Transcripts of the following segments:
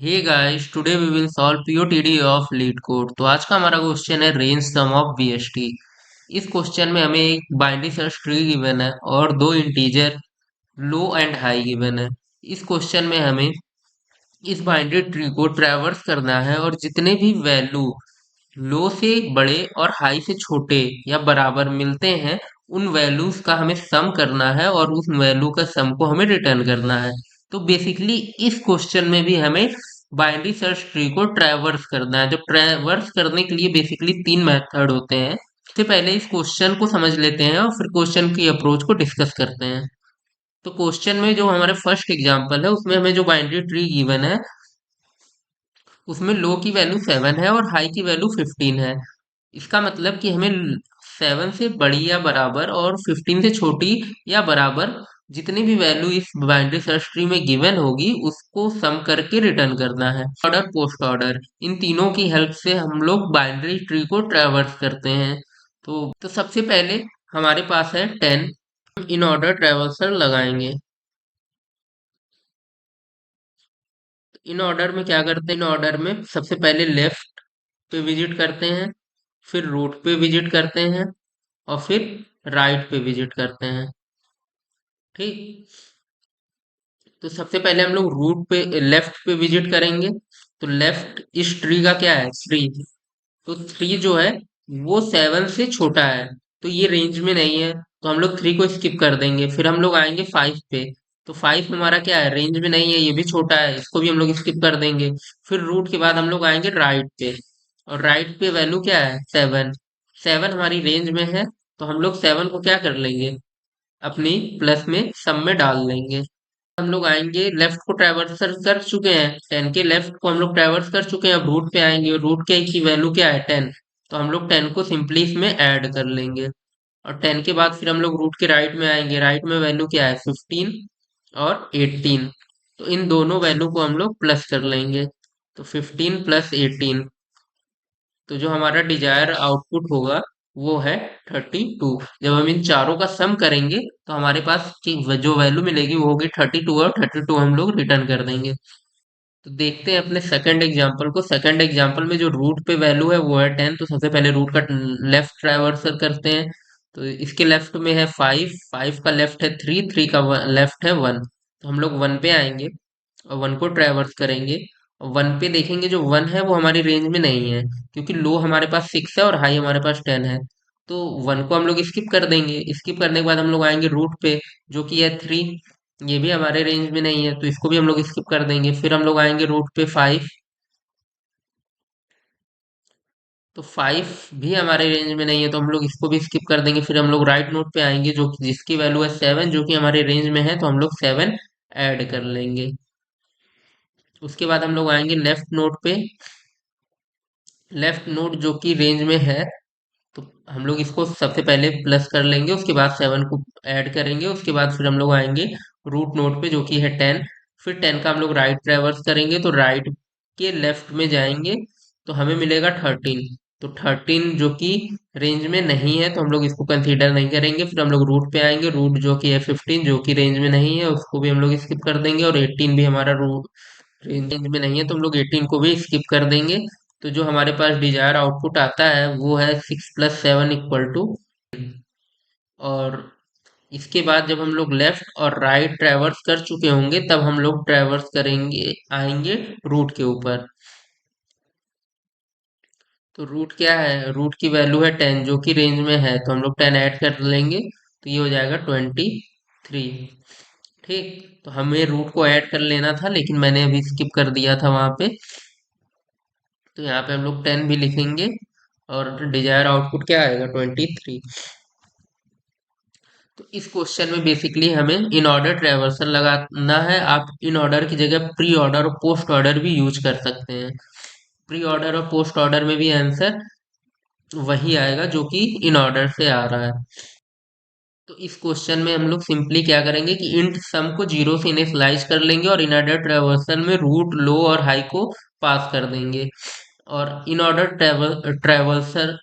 Hey guys, today we will solve POTD of LeetCode. तो आज का हमारा क्वेश्चन है रेंज सम ऑफ बीएसटी। इस क्वेश्चन में हमें एक बाइनरी सर्च ट्री गिवन है और दो integer low and high given है। इस क्वेश्चन में हमें इस बाइनरी ट्री को ट्रैवर्स करना है और जितने भी वैल्यू लो से बड़े और हाई से छोटे या बराबर मिलते हैं उन वैल्यूज का हमें सम करना है और उस वैल्यू का सम को हमें रिटर्न करना है। तो बेसिकली इस क्वेश्चन में भी हमें बाइनरी सर्च ट्री को ट्रैवर्स करना है। जब ट्रैवर्स करने के लिए बेसिकली तीन मेथड होते हैं। सबसे पहले इस क्वेश्चन को समझ लेते हैं और फिर क्वेश्चन की अप्रोच को डिस्कस करते हैं। तो क्वेश्चन में जो हमारे फर्स्ट एग्जांपल है उसमें हमें जो बाइनरी ट्री गिवन है उसमें लो की वैल्यू 7 है और हाई की वैल्यू 15 है। इसका मतलब कि हमें 7 से बड़ी या बराबर और 15 से छोटी या बराबर जितनी भी वैल्यू इस बाइनरी सर्च ट्री में गिवन होगी उसको सम करके रिटर्न करना है। ऑर्डर पोस्ट ऑर्डर इन तीनों की हेल्प से हम लोग बाइनरी ट्री को ट्रैवर्स करते हैं। तो सबसे पहले हमारे पास है 10। इन ऑर्डर ट्रैवर्सर लगाएंगे। इन ऑर्डर में क्या करते हैं, इन ऑर्डर में सबसे पहले लेफ्ट पे विजिट करते हैं, फिर रूट पे विजिट करते हैं और फिर राइट पे विजिट करते हैं। ठीक। तो सबसे पहले हम लोग रूट पे लेफ्ट पे विजिट करेंगे। तो लेफ्ट इस ट्री का क्या है, थ्री। तो थ्री जो है वो 7 से छोटा है, तो ये रेंज में नहीं है, तो हम लोग थ्री को स्किप कर देंगे। फिर हम लोग आएंगे फाइव पे। तो फाइव हमारा क्या है, रेंज में नहीं है, ये भी छोटा है, इसको भी हम लोग स्किप कर देंगे। फिर रूट के बाद हम लोग आएंगे राइट पे, और राइट पे वैल्यू क्या है, 7। 7 हमारी रेंज में है, तो हम लोग 7 को क्या कर लेंगे, अपनी प्लस में सम में डाल लेंगे। हम लोग आएंगे, लेफ्ट को ट्रैवर्स कर चुके हैं, 10 के लेफ्ट को हम लोग ट्रैवर्स कर चुके हैं। अब रूट पे आएंगे और रूट के की वैल्यू क्या है, 10। तो हम लोग 10 को सिंपली इसमें ऐड कर लेंगे। और 10 के बाद फिर हम लोग रूट के राइट में आएंगे, राइट में वैल्यू क्या है, 15 और 18। तो इन दोनों वैल्यू को हम लोग प्लस कर लेंगे। तो 15 प्लस 18, तो जो हमारा डिजायर आउटपुट होगा वो है 32। जब हम इन चारों का सम करेंगे तो हमारे पास की जो वैल्यू मिलेगी वो होगी 32, और 32 हम लोग रिटर्न कर देंगे। तो देखते हैं अपने सेकंड एग्जांपल को। सेकंड एग्जांपल में जो रूट पे वैल्यू है वो है 10, तो सबसे पहले रूट का लेफ्ट ट्राइवर्सल करते हैं। तो इसके लेफ्ट में है 5, 5 का लेफ्ट है 3, 3 का लेफ्ट है 1। तो हम लोग 1 पे आएंगे और 1 को ट्राइवर्स करेंगे। और 1 पे देखेंगे जो 1 है वो हमारी रेंज में नहीं है, क्योंकि लो हमारे पास 6 है और हाई हमारे पास 10 है। तो 1 को हम लोग स्किप कर देंगे। स्किप करने के बाद हम लोग आएंगे रूट पे, जो कि है 3। ये भी हमारे रेंज में नहीं है, तो इसको भी हम लोग स्किप कर देंगे। फिर हम लोग आएंगे रूट पे 5। तो 5 भी हमारे रेंज में नहीं है, तो हम लोग इसको भी स्किप कर देंगे। फिर हम लोग राइट नोट पे आएंगे, जो कि जिसकी वैल्यू है 7, जो कि हमारे रेंज में है, तो हम लोग 7 ऐड कर लेंगे। उसके बाद हम लोग आएंगे लेफ्ट नोट पे। लेफ्ट नोट जो कि रेंज में है, तो हम लोग इसको सबसे पहले प्लस कर लेंगे, उसके बाद 7 को ऐड करेंगे। उसके बाद फिर हम लोग आएंगे रूट नोट पे, जो कि है 10। फिर 10 का हम लोग राइट ट्रेवर्स करेंगे, तो राइट के लेफ्ट में जाएंगे तो हमें मिलेगा 13। तो 13 जो कि रेंज में नहीं है, तो हम लोग इसको कंसीडर नहीं करेंगे। फिर हम लोग रूट पे आएंगे, रूट जो कि है 15, जो कि रेंज में नहीं है, उसको भी हम लोग स्किप कर देंगे। और 18 भी हमारा रूट रेंज में नहीं है, तो हम लोग 18 को भी स्किप कर देंगे। तो जो हमारे पास डिजायर आउटपुट आता है वो है 6 + 7 = और इसके बाद जब हम लोग लेफ्ट और राइट ट्रैवर्स कर चुके होंगे तब हम लोग ट्रैवर्स करेंगे, आएंगे रूट के ऊपर। तो रूट क्या है, रूट की वैल्यू है 10, जो कि रेंज में है, तो हम लोग 10 ऐड कर लेंगे, तो ये हो जाएगा 23। ठीक। तो हमें रूट को ऐड कर लेना था, लेकिन मैंने अभी स्किप कर दिया था वहां पे। तो यहाँ पे हम लोग 10 भी लिखेंगे और डिजायर आउटपुट क्या आएगा, 23। तो इस क्वेश्चन में बेसिकली हमें इन ऑर्डर ट्रैवर्सल लगाना है। आप इन ऑर्डर की जगह प्री ऑर्डर और पोस्ट ऑर्डर भी यूज कर सकते हैं। प्री ऑर्डर और पोस्ट ऑर्डर में भी आंसर वही आएगा जो कि इन ऑर्डर से आ रहा है। तो इस क्वेश्चन में हम लोग सिंपली क्या करेंगे कि इंट सम को 0 से इनिशियलाइज कर लेंगे और इन ऑर्डर ट्रैवर्सल में रूट लो और हाई को पास कर देंगे। और in order traversal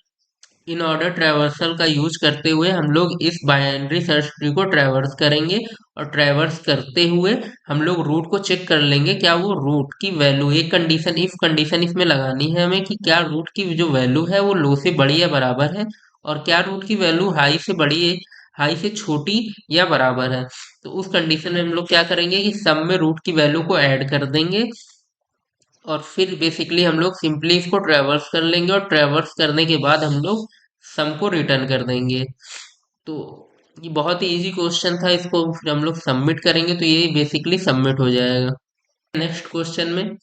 in order traversal का यूज करते हुए हम लोग इस बाइनरी सर्च ट्री को ट्रैवर्स करेंगे, और ट्रैवर्स करते हुए हम लोग रूट को चेक कर लेंगे, क्या वो रूट की वैल्यू, एक कंडीशन इफ कंडीशन इसमें लगानी है हमें कि क्या रूट की जो वैल्यू है वो लो से बड़ी या बराबर है, और क्या रूट की वैल्यू हाई से बड़ी है, हाई से छोटी या बराबर है। तो उस कंडीशन में हम लोग क्या करेंगे कि सम में रूट की वैल्यू को ऐड कर देंगे, और फिर बेसिकली हम लोग सिंपली इसको ट्रैवर्स कर लेंगे, और ट्रैवर्स करने के बाद हम लोग सम को रिटर्न कर देंगे। तो ये बहुत ही इजी क्वेश्चन था, इसको फिर हम लोग सबमिट करेंगे तो ये बेसिकली सबमिट हो जाएगा। नेक्स्ट क्वेश्चन में